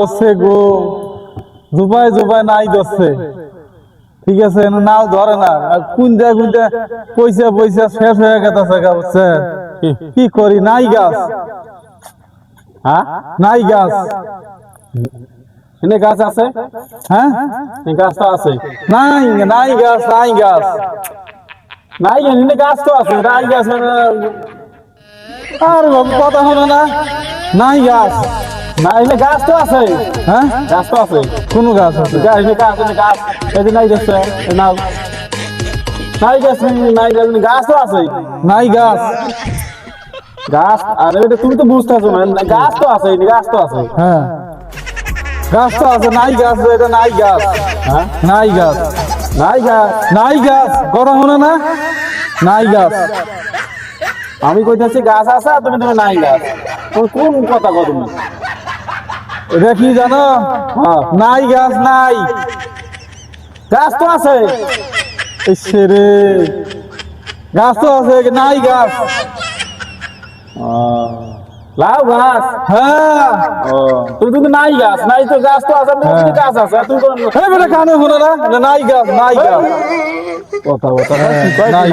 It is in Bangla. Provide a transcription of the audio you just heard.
হচ্ছে গো, জুবাই জুবাই নাই ধরছে। ঠিক আছে, নাও ধরে না। আর কুন্দা কুন্দা পয়সা পয়সা শেষ হয়ে গেছে বুঝছে। কি করি, নাই গাছ। হ্যাঁ, নাই গাছ। এনে গাছ আছে? হ্যাঁ, এই গাছ তো আছে। নাই নাই গাছ, নাই গাছ। নাই এনে গাছ তো আছে, নাই গাছ আর বাবু কথা হলো না, নাই গাছ। না, এনে গাছ তো আছে। হ্যাঁ, গাছ তো আছে। কোন গাছ আছে? এনে গাছ, এনে গাছ। এই যে নাই দেখছে, নাও। নাই গাছ, নাই গাছ, গাছ তো আছে। নাই গাছ। গাছ, আরে এটা তুমি তো বুঝতেছো না, গাছ তো আছে, এনে গাছ তো আছে। হ্যাঁ, গাছ তো আছে, নাই গাছ। এটা নাই গাছ। হ্যাঁ, নাই গাছ, নাই গাছ। নাই গাছ। কথা হলো না, নাই গাছ। আমি কইতেছি গাছ আছে, আর তুমি তুমি নাই গাছ। তুমি কোন কথা কও তুমি? এটা কি জানো? হ্যাঁ, নাই গাছ, নাই। গাছ তো আছে। রে, গাছ তো আছে, নাই গাছ। লাউ গাছ। হ্যাঁ, তুমি কিন্তু নাই গাছ, নাই তো গাছ তো আছে, তুমি কিন্তু গাছ আছে, আর তুমি এই বেটা কানে হলো না, এটা নাই গাছ, নাই গাছ। কথা কথা নাই।